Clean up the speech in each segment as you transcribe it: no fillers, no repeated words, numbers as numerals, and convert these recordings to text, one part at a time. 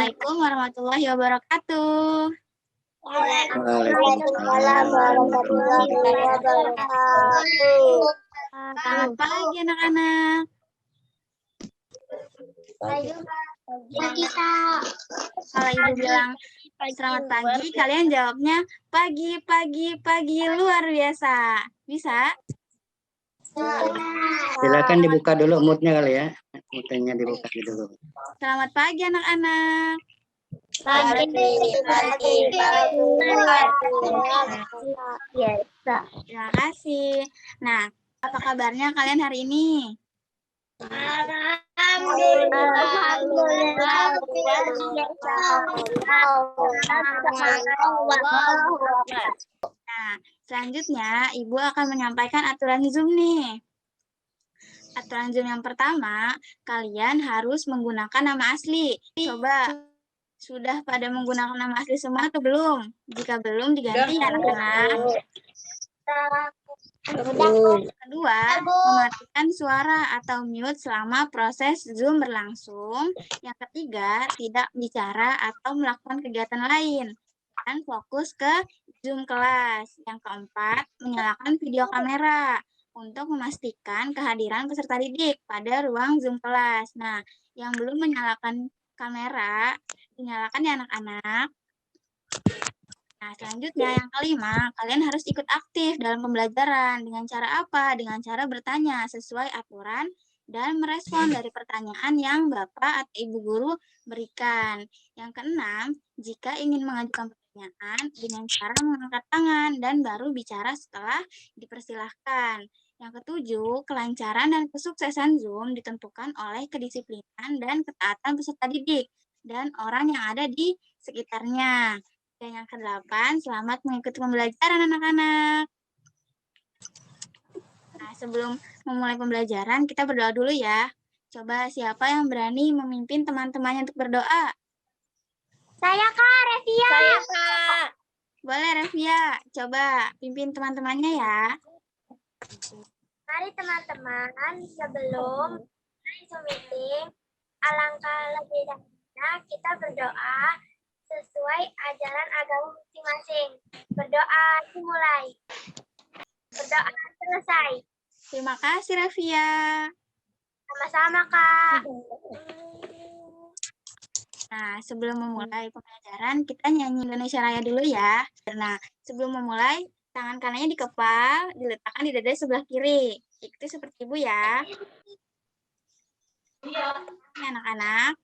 Assalamualaikum warahmatullahi wabarakatuh. Waalaikumsalam warahmatullahi wabarakatuh. Selamat pagi anak-anak. Pagi, Kak. Kalau Ibu bilang selamat pagi, kalian jawabnya pagi luar biasa. Bisa? Silakan dibuka dulu moodnya kali ya. Moodnya dibuka dulu. Selamat pagi anak-anak. Pagi. Terima kasih. Nah, apa kabarnya kalian hari ini? Nah, selanjutnya Ibu akan menyampaikan aturan Zoom nih. Aturan Zoom yang pertama, kalian harus menggunakan nama asli. Coba, sudah pada menggunakan nama asli semua atau belum? Jika belum, diganti ya anak-anak. Kedua, mematikan suara atau mute selama proses Zoom berlangsung. Yang ketiga, tidak bicara atau melakukan kegiatan lain. Dan fokus ke Zoom kelas. Yang keempat, menyalakan video kamera untuk memastikan kehadiran peserta didik pada ruang Zoom kelas. Nah, yang belum menyalakan kamera, dinyalakan ya anak-anak. Nah, selanjutnya yang kelima, kalian harus ikut aktif dalam pembelajaran. Dengan cara apa? Dengan cara bertanya sesuai aturan dan merespon dari pertanyaan yang Bapak atau Ibu Guru berikan. Yang keenam, jika ingin mengajukan pertanyaan, dengan cara mengangkat tangan dan baru bicara setelah dipersilahkan. Yang ketujuh, kelancaran dan kesuksesan Zoom ditentukan oleh kedisiplinan dan ketaatan peserta didik dan orang yang ada di sekitarnya. Dan yang ke-8, selamat mengikuti pembelajaran anak-anak. Nah, sebelum memulai pembelajaran, kita berdoa dulu ya. Coba siapa yang berani memimpin teman-temannya untuk berdoa? Saya, Kak, Revia. Saya, Kak. Boleh, Revia. Coba pimpin teman-temannya ya. Mari teman-teman, sebelum Zoom meeting, alangkah lebih baiknya kita berdoa sesuai ajaran agama masing-masing. Berdoa dimulai. Berdoa selesai. Terima kasih, Revia. Sama-sama, Kak. Nah, sebelum memulai pembelajaran, kita nyanyi Indonesia Raya dulu ya. Nah, sebelum memulai, tangan kanannya dikepal, diletakkan di dada sebelah kiri. Ikuti seperti Ibu ya. Ini anak-anak.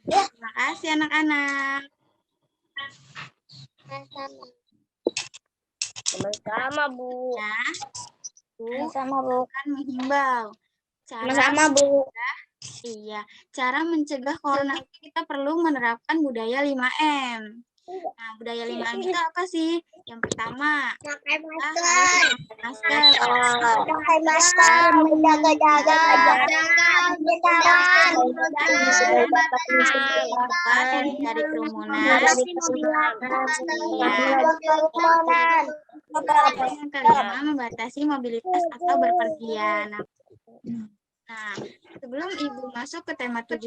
Terima kasih anak-anak. Sama-sama, Bu. Ya, Sama, Bu. akan menghimbau. Sama-sama, Bu. Iya, cara mencegah corona itu kita perlu menerapkan budaya 5M. Nah, budaya 5M itu apa sih? Yang pertama, Pakai kita harus memakai masker. Pakai masker, menjaga jarak, Dari kerumunan. Yang kelima, membatasi mobilitas atau berpergian. Nah, sebelum Ibu masuk ke tema 7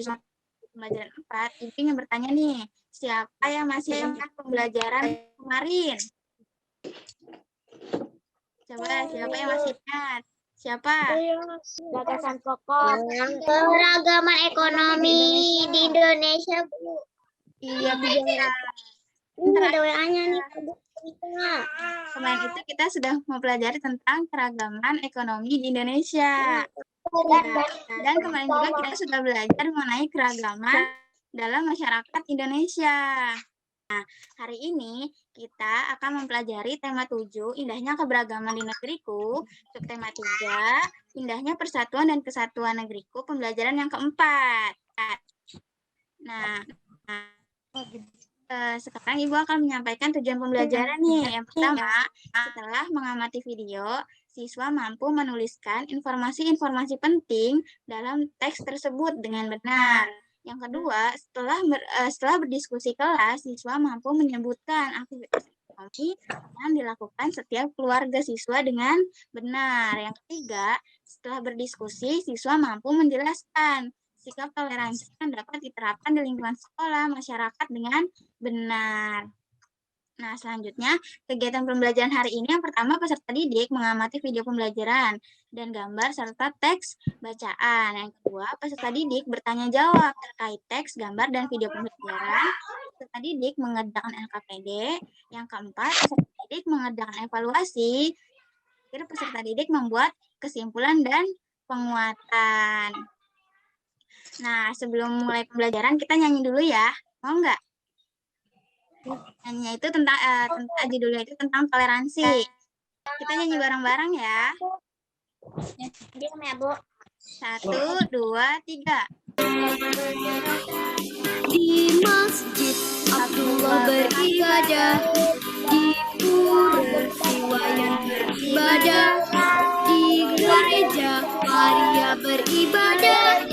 pembelajaran 4, Ibu ingin bertanya nih, siapa yang masih ingat pembelajaran kemarin? Coba, siapa yang masih ingat? Siapa? Batasan pokok. Keragaman ekonomi di Indonesia, Bu. Iya, bisa. Ada WA-nya nih. Kemarin itu kita sudah mempelajari tentang keragaman ekonomi di Indonesia. Dan kemarin juga kita sudah belajar mengenai keragaman dalam masyarakat Indonesia. Nah, hari ini kita akan mempelajari tema 7, indahnya keberagaman di negeriku, subtema 3, indahnya persatuan dan kesatuan negeriku, pembelajaran yang keempat. Nah, sekarang Ibu akan menyampaikan tujuan pembelajaran nih. Yang pertama, setelah mengamati video, siswa mampu menuliskan informasi-informasi penting dalam teks tersebut dengan benar. Yang kedua, setelah berdiskusi kelas, siswa mampu menyebutkan aktivitas ekonomi yang dilakukan setiap keluarga siswa dengan benar. Yang ketiga, setelah berdiskusi, siswa mampu menjelaskan sikap toleransi yang dapat diterapkan di lingkungan sekolah, masyarakat dengan benar. Nah, selanjutnya, kegiatan pembelajaran hari ini yang pertama, peserta didik mengamati video pembelajaran dan gambar serta teks bacaan. Yang kedua, peserta didik bertanya jawab terkait teks, gambar, dan video pembelajaran. Peserta didik mengerjakan LKPD. Yang keempat, peserta didik mengerjakan evaluasi. Akhir peserta didik membuat kesimpulan dan penguatan. Nah, sebelum mulai pembelajaran, kita nyanyi dulu ya. Mau nggak? Nyanyinya itu tentang judulnya itu tentang toleransi. Kita nyanyi bareng-bareng ya. Diam ya, Bu. 1, 2, 3. Di masjid Abdullah beribadah, di pura Siwayan beribadah, di gereja Maria beribadah,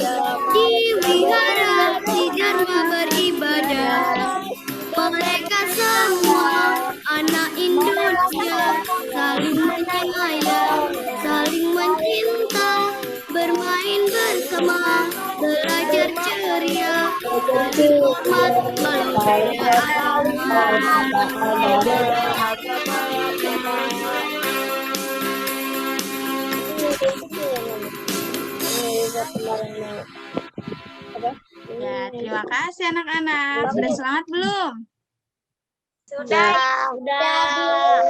di wihara Dharma beribadah. Mereka semua anak Indonesia, saling menyayang, saling mencinta, bermain bersama, belajar ceria, berhormat walau beda Ya, terima kasih anak-anak. Sudah semangat belum? Sudah. Alhamdulillah.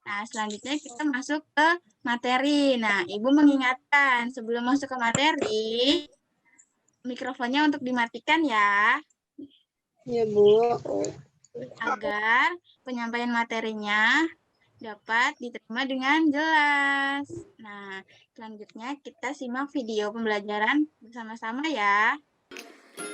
Nah, selanjutnya kita masuk ke materi. Nah, Ibu mengingatkan sebelum masuk ke materi, mikrofonnya untuk dimatikan ya. Ya, Bu. Agar penyampaian materinya dapat diterima dengan jelas. Nah, selanjutnya kita simak video pembelajaran bersama-sama ya.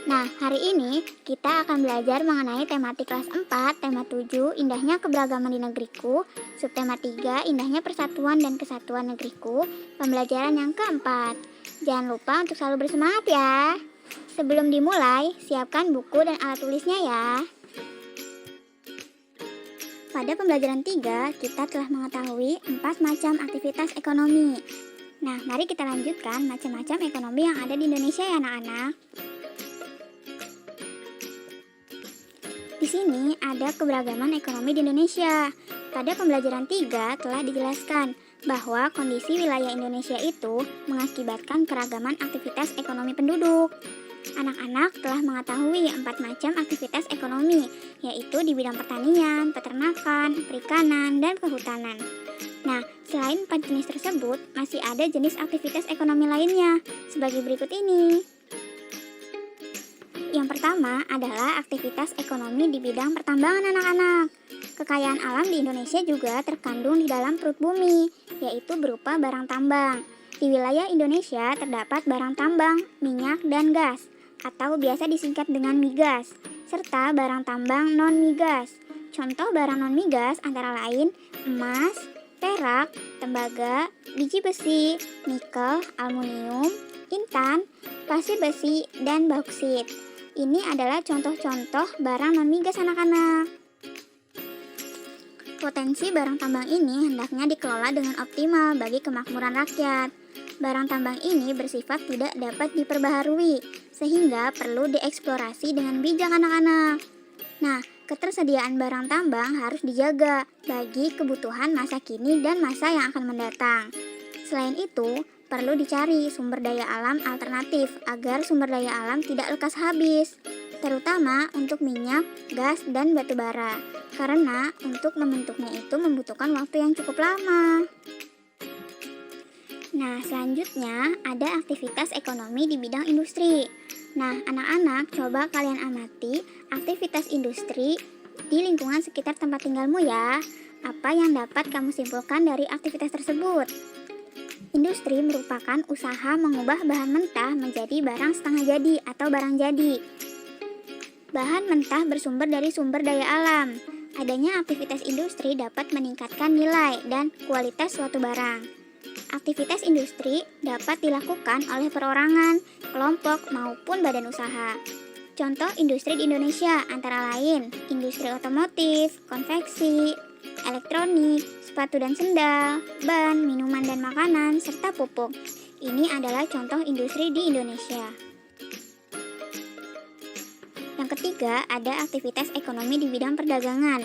Nah, hari ini kita akan belajar mengenai tematik kelas 4, tema 7, indahnya keberagaman di negeriku, subtema 3, indahnya persatuan dan kesatuan negeriku, pembelajaran yang keempat. Jangan lupa untuk selalu bersemangat ya. Sebelum dimulai, siapkan buku dan alat tulisnya ya. Pada pembelajaran 3, kita telah mengetahui 4 macam aktivitas ekonomi. Nah, mari kita lanjutkan macam-macam ekonomi yang ada di Indonesia ya anak-anak. Di sini ada keberagaman ekonomi di Indonesia. Pada pembelajaran 3 telah dijelaskan bahwa kondisi wilayah Indonesia itu mengakibatkan keragaman aktivitas ekonomi penduduk. Anak-anak telah mengetahui 4 macam aktivitas ekonomi, yaitu di bidang pertanian, peternakan, perikanan, dan kehutanan. Nah, selain 4 jenis tersebut, masih ada jenis aktivitas ekonomi lainnya, sebagai berikut ini. Yang pertama adalah aktivitas ekonomi di bidang pertambangan anak-anak. Kekayaan alam di Indonesia juga terkandung di dalam perut bumi, yaitu berupa barang tambang. Di wilayah Indonesia terdapat barang tambang, minyak, dan gas, atau biasa disingkat dengan migas. serta barang tambang non-migas. Contoh barang non-migas antara lain emas, perak, tembaga, biji besi, nikel, aluminium, intan, pasir besi, dan bauksit. Ini adalah contoh-contoh barang non-migas anak-anak. Potensi barang tambang ini hendaknya dikelola dengan optimal bagi kemakmuran rakyat. Barang tambang ini bersifat tidak dapat diperbaharui, sehingga perlu dieksplorasi dengan bijak anak-anak. Nah, ketersediaan barang tambang harus dijaga bagi kebutuhan masa kini dan masa yang akan mendatang. Selain itu, perlu dicari sumber daya alam alternatif agar sumber daya alam tidak lekas habis, terutama untuk minyak, gas, dan batu bara, karena untuk membentuknya itu membutuhkan waktu yang cukup lama. Nah, selanjutnya ada aktivitas ekonomi di bidang industri. Nah, anak-anak, coba kalian amati aktivitas industri di lingkungan sekitar tempat tinggalmu ya. Apa yang dapat kamu simpulkan dari aktivitas tersebut? Industri merupakan usaha mengubah bahan mentah menjadi barang setengah jadi atau barang jadi. Bahan mentah bersumber dari sumber daya alam. Adanya aktivitas industri dapat meningkatkan nilai dan kualitas suatu barang. Aktivitas industri dapat dilakukan oleh perorangan, kelompok, maupun badan usaha. Contoh industri di Indonesia antara lain industri otomotif, konveksi, elektronik, sepatu dan sendal, ban, minuman dan makanan, serta pupuk. Ini adalah contoh industri di Indonesia. Yang ketiga, ada aktivitas ekonomi di bidang perdagangan.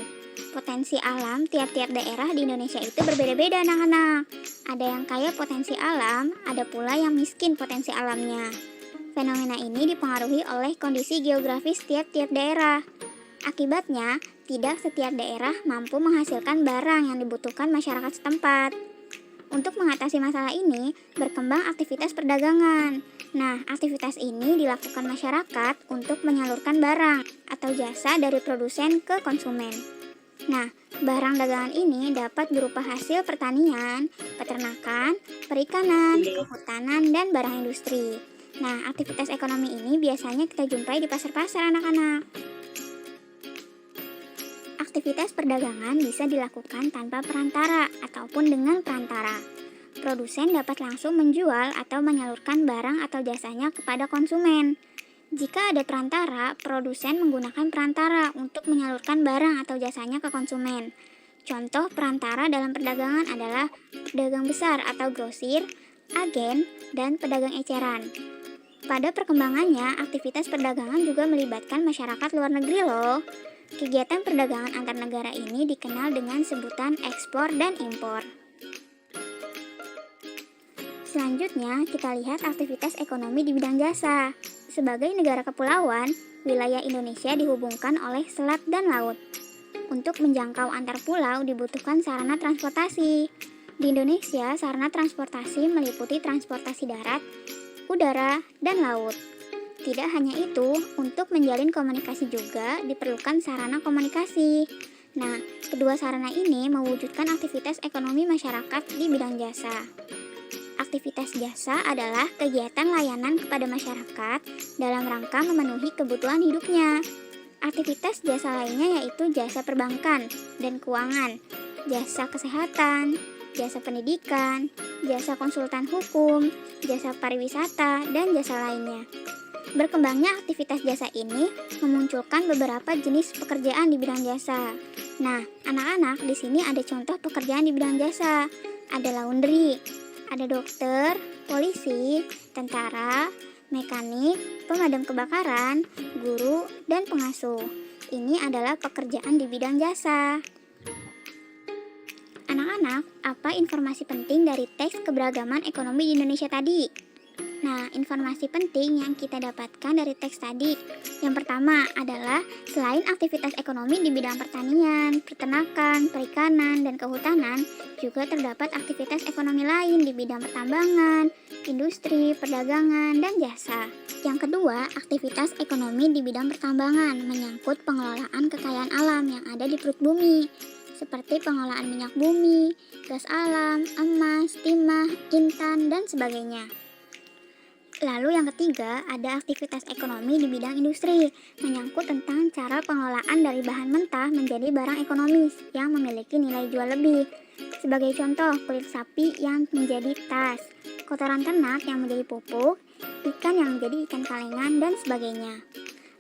Potensi alam tiap-tiap daerah di Indonesia itu berbeda-beda anak-anak. Ada yang kaya potensi alam, ada pula yang miskin potensi alamnya. Fenomena ini dipengaruhi oleh kondisi geografis tiap-tiap daerah. Akibatnya, tidak setiap daerah mampu menghasilkan barang yang dibutuhkan masyarakat setempat. Untuk mengatasi masalah ini, berkembang aktivitas perdagangan. Nah, aktivitas ini dilakukan masyarakat untuk menyalurkan barang atau jasa dari produsen ke konsumen. Nah, barang dagangan ini dapat berupa hasil pertanian, peternakan, perikanan, kehutanan, dan barang industri. Nah, aktivitas ekonomi ini biasanya kita jumpai di pasar-pasar anak-anak. Aktivitas perdagangan bisa dilakukan tanpa perantara ataupun dengan perantara. Produsen dapat langsung menjual atau menyalurkan barang atau jasanya kepada konsumen. Jika ada perantara, produsen menggunakan perantara untuk menyalurkan barang atau jasanya ke konsumen. Contoh perantara dalam perdagangan adalah pedagang besar atau grosir, agen, dan pedagang eceran. Pada perkembangannya, aktivitas perdagangan juga melibatkan masyarakat luar negeri loh. Kegiatan perdagangan antar negara ini dikenal dengan sebutan ekspor dan impor. Selanjutnya, kita lihat aktivitas ekonomi di bidang jasa. Sebagai negara kepulauan, wilayah Indonesia dihubungkan oleh selat dan laut. Untuk menjangkau antar pulau dibutuhkan sarana transportasi. Di Indonesia, sarana transportasi meliputi transportasi darat, udara, dan laut. Tidak hanya itu, untuk menjalin komunikasi juga diperlukan sarana komunikasi. Nah, kedua sarana ini mewujudkan aktivitas ekonomi masyarakat di bidang jasa. Aktivitas jasa adalah kegiatan layanan kepada masyarakat dalam rangka memenuhi kebutuhan hidupnya. Aktivitas jasa lainnya yaitu jasa perbankan dan keuangan, jasa kesehatan, jasa pendidikan, jasa konsultan hukum, jasa pariwisata, dan jasa lainnya. Berkembangnya aktivitas jasa ini memunculkan beberapa jenis pekerjaan di bidang jasa. Nah, anak-anak, di sini ada contoh pekerjaan di bidang jasa. Ada laundry, ada dokter, polisi, tentara, mekanik, pemadam kebakaran, guru, dan pengasuh. Ini adalah pekerjaan di bidang jasa. Anak-anak, apa informasi penting dari teks keberagaman ekonomi di Indonesia tadi? Nah, informasi penting yang kita dapatkan dari teks tadi, yang pertama adalah selain aktivitas ekonomi di bidang pertanian, peternakan, perikanan, dan kehutanan, juga terdapat aktivitas ekonomi lain di bidang pertambangan, industri, perdagangan, dan jasa. Yang kedua, aktivitas ekonomi di bidang pertambangan menyangkut pengelolaan kekayaan alam yang ada di perut bumi, seperti pengelolaan minyak bumi, gas alam, emas, timah, intan, dan sebagainya. Lalu yang ketiga, ada aktivitas ekonomi di bidang industri, menyangkut tentang cara pengelolaan dari bahan mentah menjadi barang ekonomis yang memiliki nilai jual lebih. Sebagai contoh, kulit sapi yang menjadi tas, kotoran ternak yang menjadi pupuk, ikan yang menjadi ikan kalengan, dan sebagainya.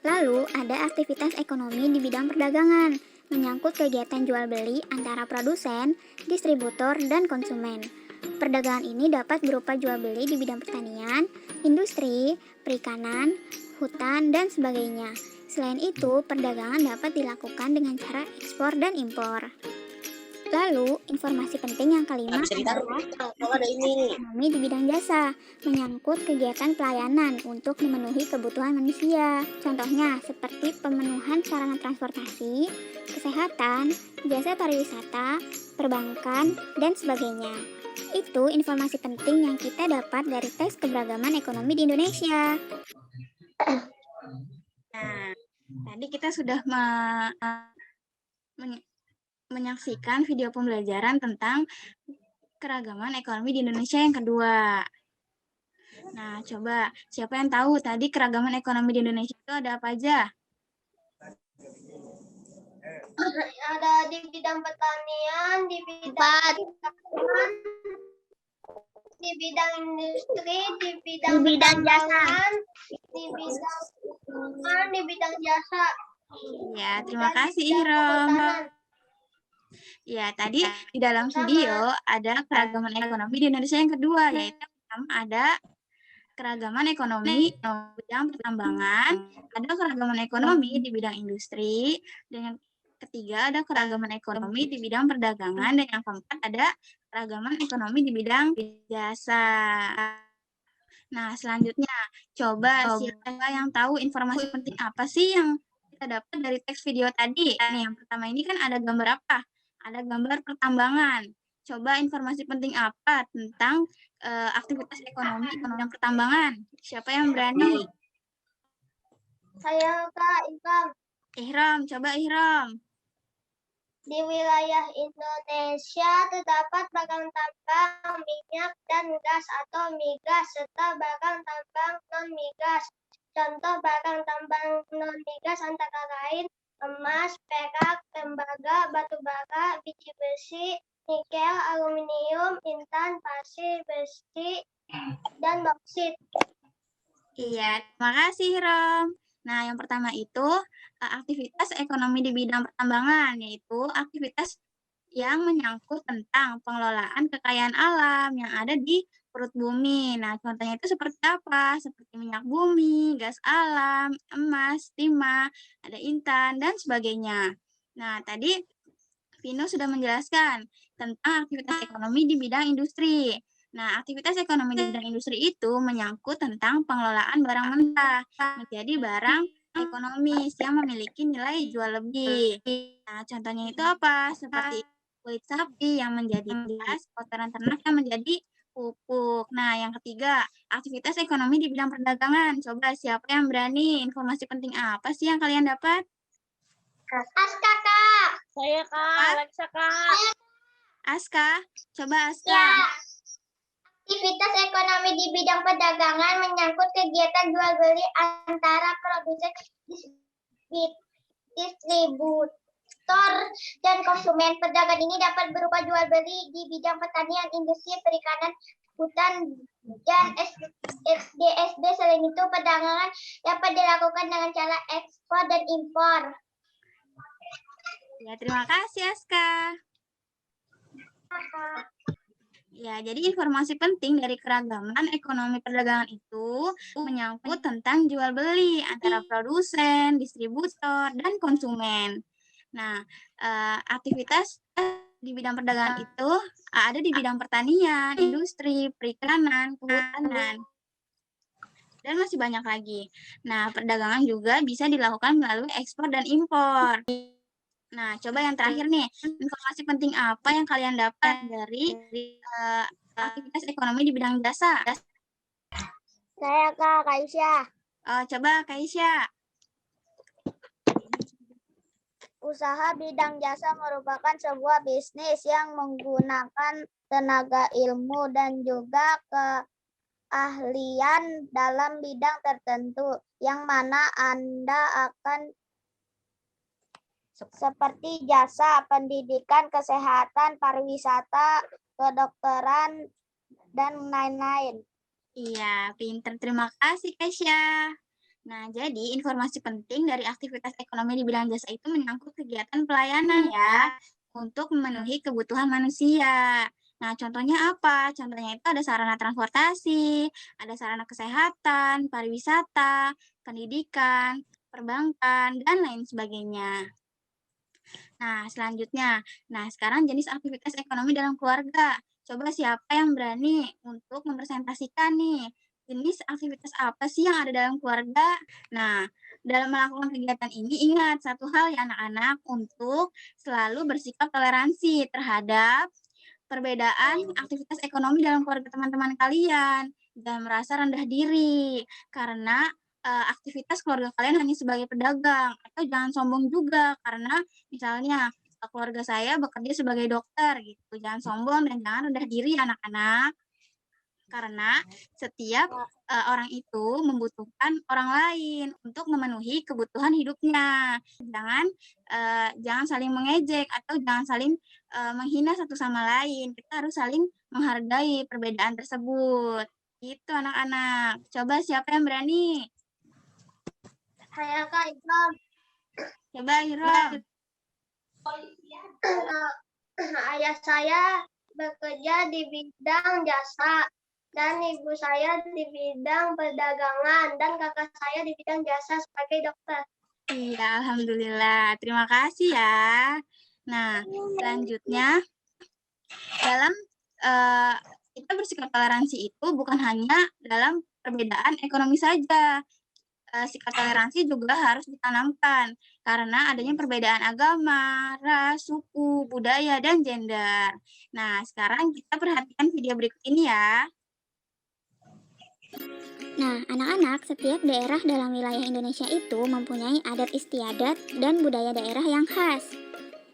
Lalu, ada aktivitas ekonomi di bidang perdagangan, menyangkut kegiatan jual beli antara produsen, distributor, dan konsumen. Perdagangan ini dapat berupa jual beli di bidang pertanian, industri, perikanan, hutan, dan sebagainya. Selain itu, perdagangan dapat dilakukan dengan cara ekspor dan impor. Lalu, informasi penting yang kelima adalah ekonomi di bidang jasa, menyangkut kegiatan pelayanan untuk memenuhi kebutuhan manusia. Contohnya, seperti pemenuhan sarana transportasi, kesehatan, jasa pariwisata, perbankan, dan sebagainya. Itu informasi penting yang kita dapat dari tes keberagaman ekonomi di Indonesia. Nah, tadi kita sudah menyaksikan video pembelajaran tentang keragaman ekonomi di Indonesia yang kedua. Nah, coba siapa yang tahu tadi keragaman ekonomi di Indonesia itu ada apa aja? Ada di bidang pertanian, di bidang di bidang industri, di bidang jasa, di bidang jasa. Ya, terima kasih Ihrom. Ya, tadi di dalam video ada keragaman ekonomi di Indonesia yang kedua, yaitu pertama ada keragaman ekonomi di bidang pertambangan, ada keragaman ekonomi di bidang industri, dan yang ketiga ada keragaman ekonomi di bidang perdagangan, dan yang keempat ada keragaman ekonomi di bidang jasa. Nah, selanjutnya coba siapa yang tahu informasi penting apa sih yang kita dapat dari teks video tadi? Nih, yang pertama ini kan ada gambar apa? Ada gambar pertambangan. Coba informasi penting apa tentang aktivitas ekonomi di bidang pertambangan? Siapa yang berani? Saya Kak Ikam. Ihram, coba Ihram. Di wilayah Indonesia terdapat bagan tambang minyak dan gas atau migas serta bagan tambang non-migas. Contoh bagan tambang non-migas antara lain emas, perak, tembaga, batu bara, biji besi, nikel, aluminium, intan, pasir, besi, dan bauksit. Iya, terima kasih Ihram. Nah, yang pertama itu aktivitas ekonomi di bidang pertambangan, yaitu aktivitas yang menyangkut tentang pengelolaan kekayaan alam yang ada di perut bumi. Nah, contohnya itu seperti apa? Seperti minyak bumi, gas alam, emas, timah, ada intan, dan sebagainya. Nah, tadi Vino sudah menjelaskan tentang aktivitas ekonomi di bidang industri. Nah, aktivitas ekonomi di bidang industri itu menyangkut tentang pengelolaan barang mentah menjadi barang ekonomis yang memiliki nilai jual lebih. Nah, contohnya itu apa? Seperti kulit sapi yang menjadi gas, kotoran ternak yang menjadi pupuk. Nah, yang ketiga, aktivitas ekonomi di bidang perdagangan. Coba siapa yang berani? Informasi penting apa sih yang kalian dapat? Aska, Kak. Saya Kak, Alexa Kak. Aska, coba Aska. Ya. Aktivitas ekonomi di bidang perdagangan menyangkut kegiatan jual beli antara produsen, distributor, dan konsumen. Perdagangan ini dapat berupa jual beli di bidang pertanian, industri, perikanan, hutan, dan SDSD. Selain itu, perdagangan dapat dilakukan dengan cara ekspor dan impor. Ya, terima kasih Aska. Ya, jadi informasi penting dari keragaman ekonomi perdagangan itu menyangkut tentang jual beli antara produsen, distributor, dan konsumen. Nah, aktivitas di bidang perdagangan itu ada di bidang pertanian, industri, perikanan, kehutanan, dan masih banyak lagi. Nah, perdagangan juga bisa dilakukan melalui ekspor dan impor. Nah, coba yang terakhir nih, informasi penting apa yang kalian dapat dari aktivitas ekonomi di bidang jasa? Saya Kak Kaisya. Coba Kaisya. Usaha bidang jasa merupakan sebuah bisnis yang menggunakan tenaga ilmu dan juga keahlian dalam bidang tertentu yang mana Anda akan seperti jasa pendidikan, kesehatan, pariwisata, kedokteran, dan lain-lain. Iya, pinter. Terima kasih, Kesya. Nah, jadi informasi penting dari aktivitas ekonomi di bidang jasa itu menyangkut kegiatan pelayanan ya, untuk memenuhi kebutuhan manusia. Nah, contohnya apa? Contohnya itu ada sarana transportasi, ada sarana kesehatan, pariwisata, pendidikan, perbankan, dan lain sebagainya. Nah, selanjutnya. Nah, sekarang jenis aktivitas ekonomi dalam keluarga. Coba siapa yang berani untuk mempresentasikan nih, jenis aktivitas apa sih yang ada dalam keluarga? Nah, dalam melakukan kegiatan ini ingat satu hal ya anak-anak, untuk selalu bersikap toleransi terhadap perbedaan aktivitas ekonomi dalam keluarga teman-teman kalian. Jangan merasa rendah diri, karena aktivitas keluarga kalian hanya sebagai pedagang, atau jangan sombong juga karena misalnya keluarga saya bekerja sebagai dokter gitu. Jangan sombong dan jangan rendah diri anak-anak. Karena setiap orang itu membutuhkan orang lain untuk memenuhi kebutuhan hidupnya. Jangan saling mengejek atau jangan saling menghina satu sama lain. Kita harus saling menghargai perbedaan tersebut. Gitu anak-anak. Coba siapa yang berani? Saya Kak Ikram. Coba Hiram. Ayah saya bekerja di bidang jasa dan ibu saya di bidang perdagangan dan kakak saya di bidang jasa sebagai dokter. Iya, alhamdulillah. Terima kasih ya. Nah, selanjutnya dalam kita bersikap toleransi itu bukan hanya dalam perbedaan ekonomi saja. Sikap toleransi juga harus ditanamkan karena adanya perbedaan agama, ras, suku, budaya, dan gender. Nah, sekarang kita perhatikan video berikut ini ya. Nah, anak-anak, setiap daerah dalam wilayah Indonesia itu mempunyai adat istiadat dan budaya daerah yang khas.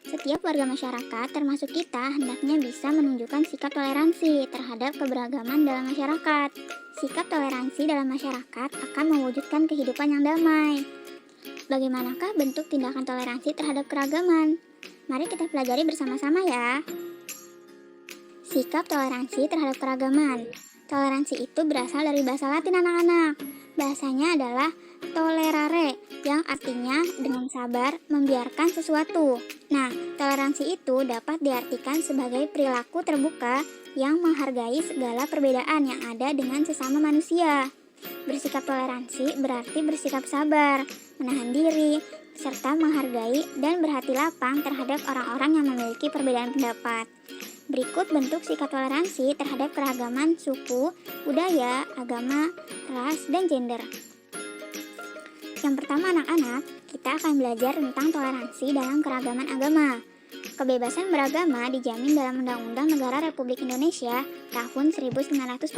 Setiap warga masyarakat, termasuk kita, hendaknya bisa menunjukkan sikap toleransi terhadap keberagaman dalam masyarakat. Sikap toleransi dalam masyarakat akan mewujudkan kehidupan yang damai. Bagaimanakah bentuk tindakan toleransi terhadap keragaman? Mari kita pelajari bersama-sama ya. Sikap toleransi terhadap keragaman. Toleransi itu berasal dari bahasa Latin anak-anak. Bahasanya adalah tolerare, yang artinya dengan sabar membiarkan sesuatu. Nah, toleransi itu dapat diartikan sebagai perilaku terbuka yang menghargai segala perbedaan yang ada dengan sesama manusia. Bersikap toleransi berarti bersikap sabar, menahan diri, serta menghargai dan berhati lapang terhadap orang-orang yang memiliki perbedaan pendapat. Berikut bentuk sikap toleransi terhadap keragaman suku, budaya, agama, ras, dan gender. Yang pertama anak-anak, kita akan belajar tentang toleransi dalam keragaman agama. Kebebasan beragama dijamin dalam Undang-Undang Negara Republik Indonesia tahun 1945,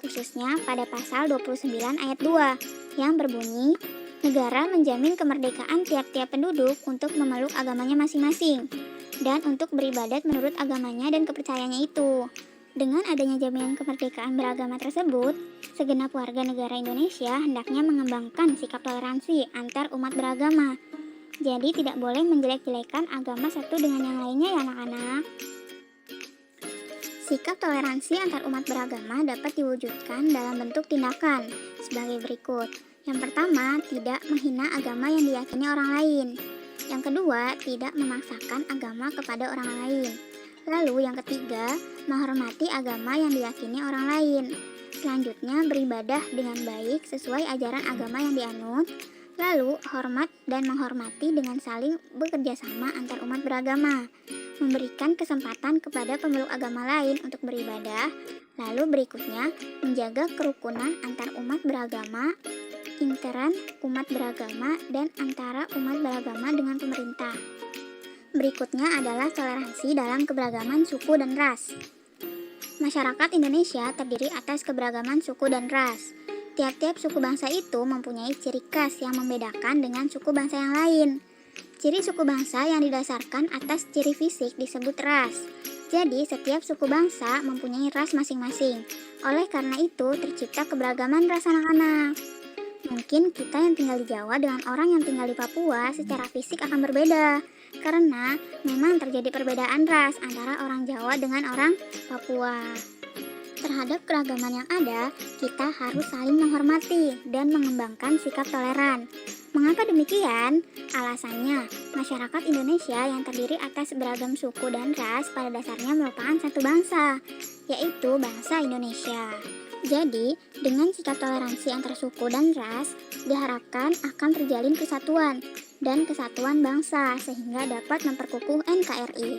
khususnya pada pasal 29 ayat 2, yang berbunyi, negara menjamin kemerdekaan tiap-tiap penduduk untuk memeluk agamanya masing-masing, dan untuk beribadat menurut agamanya dan kepercayaannya itu. Dengan adanya jaminan kemerdekaan beragama tersebut, segenap warga negara Indonesia hendaknya mengembangkan sikap toleransi antar umat beragama. Jadi tidak boleh menjelek-jelekan agama satu dengan yang lainnya ya anak-anak. Sikap toleransi antar umat beragama dapat diwujudkan dalam bentuk tindakan sebagai berikut. Yang pertama, tidak menghina agama yang diyakini orang lain. Yang kedua, tidak memaksakan agama kepada orang lain. Lalu yang ketiga, menghormati agama yang diyakini orang lain. Selanjutnya, beribadah dengan baik sesuai ajaran agama yang dianut. Lalu, hormat dan menghormati dengan saling bekerja sama antar umat beragama. Memberikan kesempatan kepada pemeluk agama lain untuk beribadah. Lalu berikutnya, menjaga kerukunan antar umat beragama, intern umat beragama, dan antara umat beragama dengan pemerintah. Berikutnya adalah toleransi dalam keberagaman suku dan ras. Masyarakat Indonesia terdiri atas keberagaman suku dan ras. Tiap-tiap suku bangsa itu mempunyai ciri khas yang membedakan dengan suku bangsa yang lain. Ciri suku bangsa yang didasarkan atas ciri fisik disebut ras. Jadi, setiap suku bangsa mempunyai ras masing-masing. Oleh karena itu, tercipta keberagaman ras anak-anak. Mungkin kita yang tinggal di Jawa dengan orang yang tinggal di Papua secara fisik akan berbeda. Karena memang terjadi perbedaan ras antara orang Jawa dengan orang Papua. Terhadap keragaman yang ada, kita harus saling menghormati dan mengembangkan sikap toleran. Mengapa demikian? Alasannya, masyarakat Indonesia yang terdiri atas beragam suku dan ras pada dasarnya merupakan satu bangsa, yaitu bangsa Indonesia. Jadi, dengan sikap toleransi antar suku dan ras, diharapkan akan terjalin kesatuan dan kesatuan bangsa sehingga dapat memperkukuh NKRI.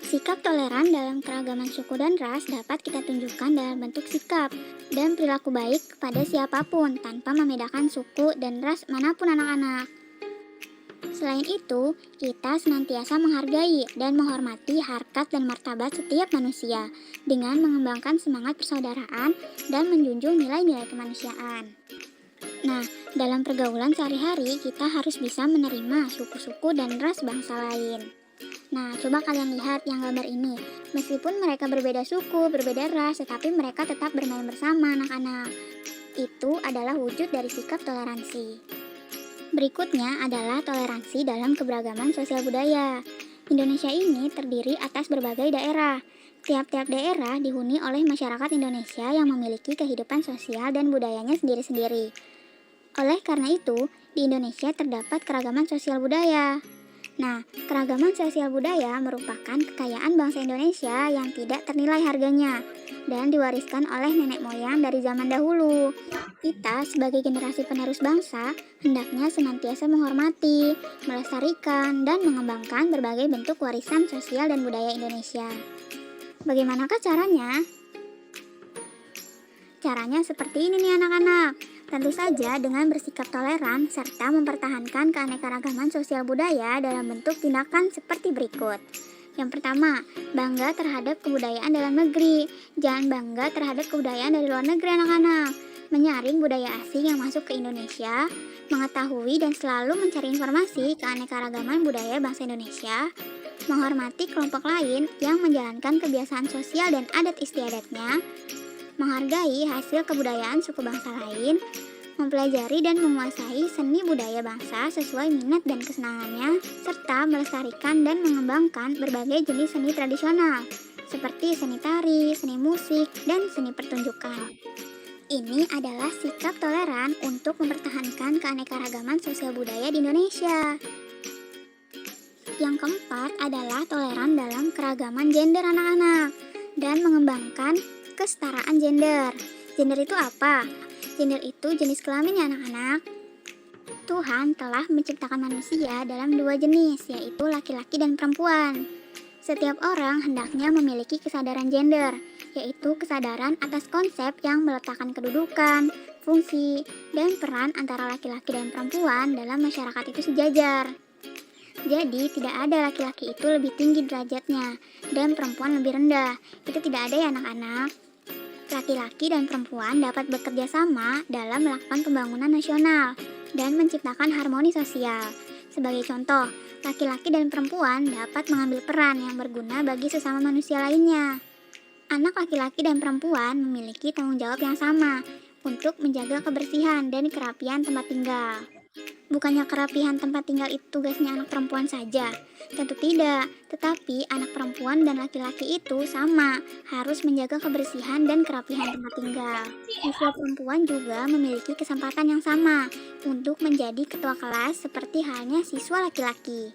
Sikap toleran dalam keragaman suku dan ras dapat kita tunjukkan dalam bentuk sikap dan perilaku baik kepada siapapun tanpa membedakan suku dan ras manapun anak-anak. Selain itu, kita senantiasa menghargai dan menghormati harkat dan martabat setiap manusia dengan mengembangkan semangat persaudaraan dan menjunjung nilai-nilai kemanusiaan. Nah, dalam pergaulan sehari-hari kita harus bisa menerima suku-suku dan ras bangsa lain. Nah, coba kalian lihat yang gambar ini. Meskipun mereka berbeda suku, berbeda ras, tetapi mereka tetap bermain bersama anak-anak. Itu adalah wujud dari sikap toleransi. Berikutnya adalah toleransi dalam keberagaman sosial budaya. Indonesia ini terdiri atas berbagai daerah. Tiap-tiap daerah dihuni oleh masyarakat Indonesia yang memiliki kehidupan sosial dan budayanya sendiri-sendiri. Oleh karena itu, di Indonesia terdapat keragaman sosial budaya. Nah, keragaman sosial budaya merupakan kekayaan bangsa Indonesia yang tidak ternilai harganya dan diwariskan oleh nenek moyang dari zaman dahulu. Kita sebagai generasi penerus bangsa hendaknya senantiasa menghormati, melestarikan, dan mengembangkan berbagai bentuk warisan sosial dan budaya Indonesia. Bagaimanakah caranya? Caranya seperti ini nih anak-anak. Tentu saja dengan bersikap toleran serta mempertahankan keanekaragaman sosial budaya dalam bentuk tindakan seperti berikut. Yang pertama, bangga terhadap kebudayaan dalam negeri. Jangan bangga terhadap kebudayaan dari luar negeri anak-anak. Menyaring budaya asing yang masuk ke Indonesia, mengetahui dan selalu mencari informasi keanekaragaman budaya bangsa Indonesia, menghormati kelompok lain yang menjalankan kebiasaan sosial dan adat istiadatnya, menghargai hasil kebudayaan suku bangsa lain, mempelajari dan menguasai seni budaya bangsa sesuai minat dan kesenangannya, serta melestarikan dan mengembangkan berbagai jenis seni tradisional, seperti seni tari, seni musik, dan seni pertunjukan. Ini adalah sikap toleran untuk mempertahankan keanekaragaman sosial budaya di Indonesia. Yang keempat adalah toleran dalam keragaman gender anak-anak dan mengembangkan kesetaraan gender. Gender itu apa? Gender itu jenis kelamin ya anak-anak. Tuhan telah menciptakan manusia dalam dua jenis, yaitu laki-laki dan perempuan. Setiap orang hendaknya memiliki kesadaran gender, yaitu kesadaran atas konsep yang meletakkan kedudukan, fungsi, dan peran antara laki-laki dan perempuan dalam masyarakat itu sejajar. Jadi, tidak ada laki-laki itu lebih tinggi derajatnya, dan perempuan lebih rendah. Itu tidak ada ya anak-anak. Laki-laki dan perempuan dapat bekerja sama dalam melakukan pembangunan nasional dan menciptakan harmoni sosial. Sebagai contoh, laki-laki dan perempuan dapat mengambil peran yang berguna bagi sesama manusia lainnya. Anak laki-laki dan perempuan memiliki tanggung jawab yang sama untuk menjaga kebersihan dan kerapian tempat tinggal. Bukannya kerapihan tempat tinggal itu tugasnya anak perempuan saja? Tentu tidak, tetapi anak perempuan dan laki-laki itu sama, harus menjaga kebersihan dan kerapihan tempat tinggal. Siswa perempuan juga memiliki kesempatan yang sama untuk menjadi ketua kelas seperti halnya siswa laki-laki.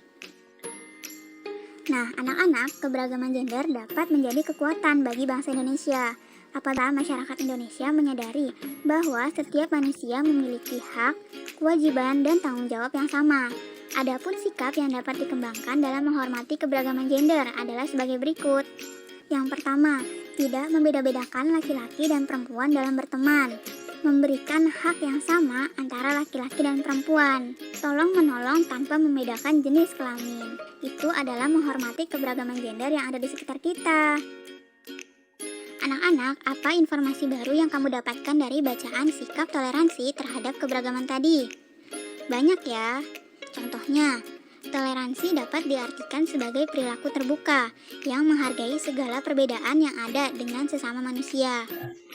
Nah, anak-anak, keberagaman gender dapat menjadi kekuatan bagi bangsa Indonesia. Apabila masyarakat Indonesia menyadari bahwa setiap manusia memiliki hak, kewajiban, dan tanggung jawab yang sama. Adapun sikap yang dapat dikembangkan dalam menghormati keberagaman gender adalah sebagai berikut. Yang pertama, tidak membeda-bedakan laki-laki dan perempuan dalam berteman. Memberikan hak yang sama antara laki-laki dan perempuan. Tolong-menolong tanpa membedakan jenis kelamin. Itu adalah menghormati keberagaman gender yang ada di sekitar kita. Anak-anak, apa informasi baru yang kamu dapatkan dari bacaan sikap toleransi terhadap keberagaman tadi? Banyak ya. Contohnya, toleransi dapat diartikan sebagai perilaku terbuka yang menghargai segala perbedaan yang ada dengan sesama manusia.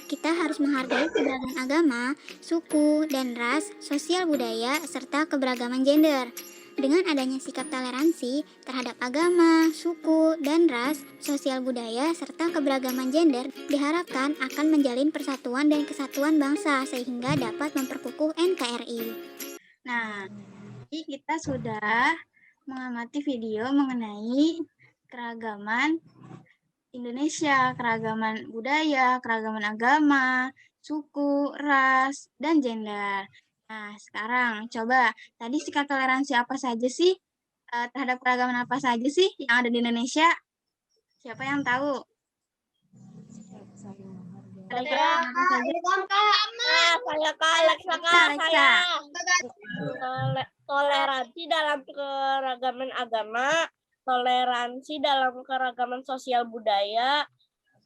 Kita harus menghargai keberagaman agama, suku, dan ras, sosial budaya, serta keberagaman gender. Dengan adanya sikap toleransi terhadap agama, suku, dan ras, sosial budaya, serta keberagaman gender diharapkan akan menjalin persatuan dan kesatuan bangsa sehingga dapat memperkukuh NKRI. Nah, jadi kita sudah mengamati video mengenai keragaman Indonesia, keragaman budaya, keragaman agama, suku, ras, dan gender. Nah, sekarang coba tadi sikap toleransi apa saja sih? Terhadap keragaman apa saja sih yang ada di Indonesia? Siapa yang tahu? Kira-kira apa saja? Saya Kak, Alexa Kak, Alexa. Toleransi dalam keragaman agama, toleransi dalam keragaman sosial budaya,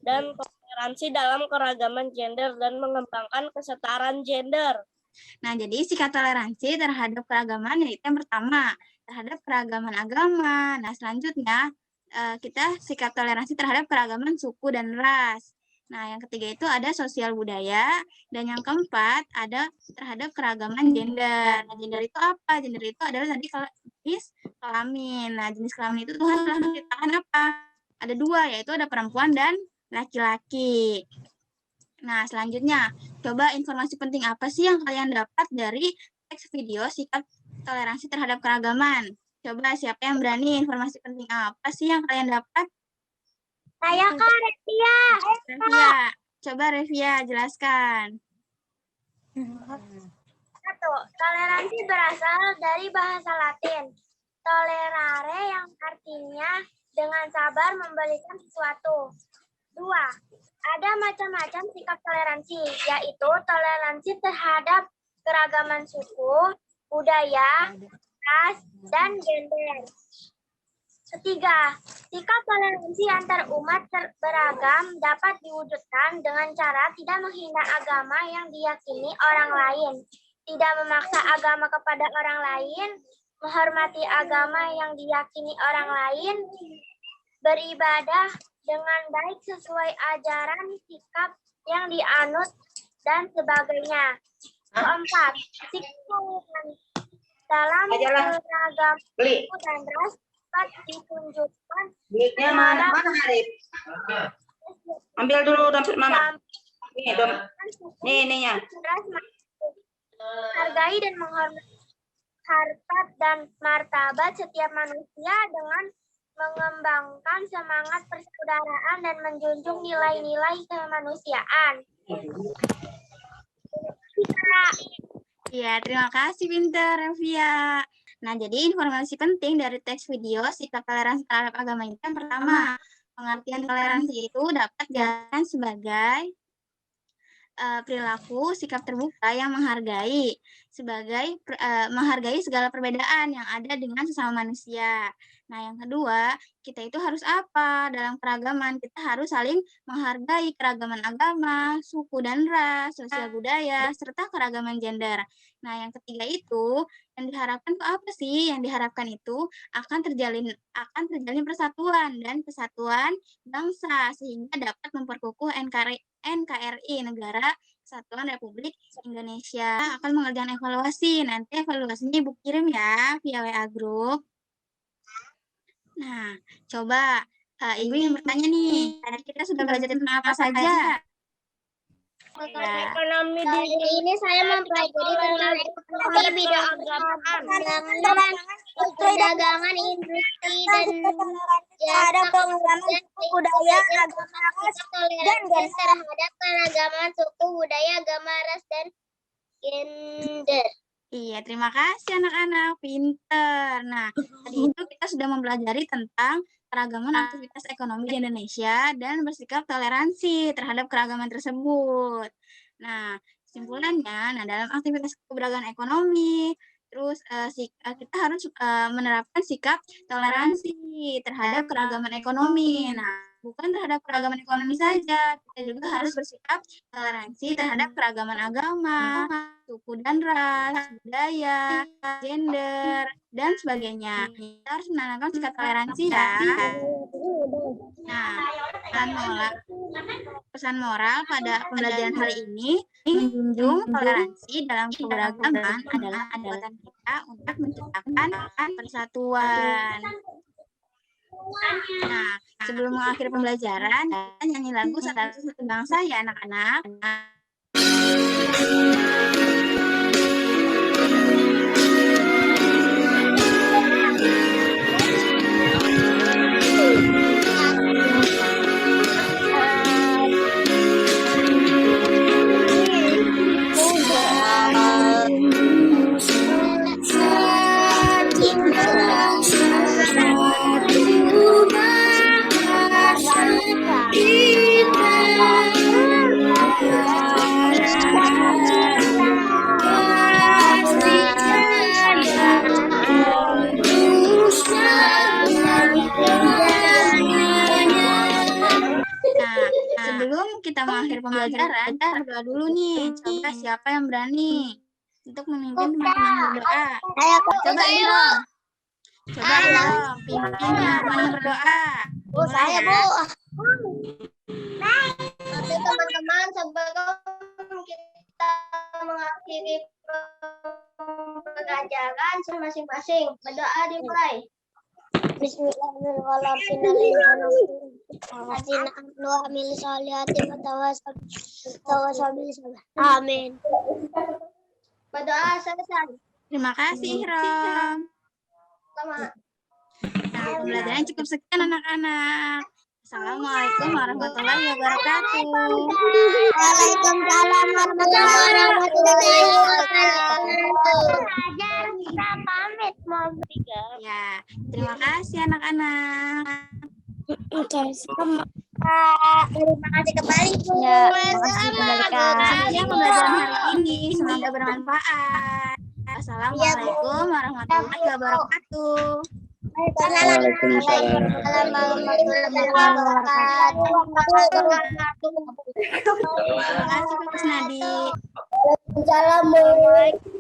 dan toleransi dalam keragaman gender dan mengembangkan kesetaraan gender. Nah, jadi sikap toleransi terhadap keragaman yaitu yang pertama, terhadap keragaman agama. Nah, selanjutnya kita sikap toleransi terhadap keragaman suku dan ras. Nah, yang ketiga itu ada sosial budaya, dan yang keempat ada terhadap keragaman gender. Nah, gender itu apa? Gender itu adalah tadi jenis kelamin. Nah, jenis kelamin itu Tuhan telah menciptakan apa? Ada dua, yaitu ada perempuan dan laki-laki. Nah, selanjutnya, coba informasi penting apa sih yang kalian dapat dari teks video sikap toleransi terhadap keragaman? Coba siapa yang berani, informasi penting apa sih yang kalian dapat? Saya Kak, Revia. Revia, coba Revia jelaskan. Satu, toleransi berasal dari bahasa Latin. Tolerare yang artinya dengan sabar memberikan sesuatu. Dua, ada macam-macam sikap toleransi, yaitu toleransi terhadap keragaman suku, budaya, ras, dan gender. Ketiga, sikap toleransi antar umat beragam dapat diwujudkan dengan cara tidak menghina agama yang diyakini orang lain, tidak memaksa agama kepada orang lain, menghormati agama yang diyakini orang lain, beribadah dengan baik sesuai ajaran sikap yang dianut, dan sebagainya. Keempat, sikap toleransi dalam beragam suku dan ras dapat ditunjukkan mana Arif? Ambil dulu dompet mama. Nih ininya. Hargai dan menghormati harkat dan martabat setiap manusia dengan mengembangkan semangat persaudaraan dan menjunjung nilai-nilai kemanusiaan. Iya, terima kasih Pinter, Revia. Nah, jadi informasi penting dari teks video sikap toleransi terhadap agama itu yang pertama, pengertian toleransi itu dapat diartikan sebagai perilaku sikap terbuka yang menghargai segala perbedaan yang ada dengan sesama manusia. Nah, yang kedua, kita itu harus apa dalam keragaman? Kita harus saling menghargai keragaman agama, suku dan ras, sosial budaya, serta keragaman gender. Nah, yang ketiga itu yang diharapkan itu apa sih? Yang diharapkan itu akan terjalin persatuan dan kesatuan bangsa sehingga dapat memperkukuh NKRI Negara Kesatuan Republik Indonesia. Akan mengerjakan evaluasi. Nanti evaluasinya Ibu kirim ya via WA Group. Nah, coba Ibu yang bertanya nih. Tadi kita sudah belajar tentang apa saja? Ekonomi Kali ini saya mempelajari tentang ekonomi bidang perdagangan, industri, dan jasa pengembangan budaya, agama, ras, dan terhadap keragaman suku, budaya, agama, ras, dan gender. Iya, terima kasih anak-anak. Pinter. Nah, tadi itu kita sudah mempelajari tentang keragaman aktivitas ekonomi di Indonesia dan bersikap toleransi terhadap keragaman tersebut. Nah, kesimpulannya, dalam aktivitas keberagaman ekonomi, terus kita harus menerapkan sikap toleransi terhadap keragaman ekonomi. Nah, bukan terhadap keragaman ekonomi saja. Kita juga harus bersikap toleransi terhadap keragaman agama, suku dan ras, budaya, gender, dan sebagainya. Kita harus menanamkan sikap toleransi ya. Nah, pesan moral pada pembelajaran hari ini menjunjung toleransi dalam keberagaman adalah kekuatan kita untuk menciptakan persatuan. Nah, sebelum mengakhiri pembelajaran, kita nyanyi lagu Satu Bangsa ya anak-anak. Sebelum kita mengakhiri pembelajaran, kita berdoa dulu nih. Coba siapa yang berani untuk memimpin teman-teman berdoa? Coba Irom. Coba Irom, pimpin teman-teman berdoa. Saya, Bu. Oke, teman-teman, sebelum kita mengakhiri pembelajaran masing-masing, berdoa dimulai. Amin. Berdoa selesai. Terima kasih, Rom. Sama. Nah, pembelajaran cukup sekian anak-anak. Assalamualaikum warahmatullahi wabarakatuh. Waalaikumsalam warahmatullahi wabarakatuh. Kita pamit, Mom. Ya, terima kasih anak-anak. Terima kasih kembali, Bu. Sekian pembelajaran hari ini. Semoga bermanfaat. Assalamualaikum warahmatullahi wabarakatuh. Waalaikumsalam. Terima kasih, Pak Kusnadi. Assalamualaikum.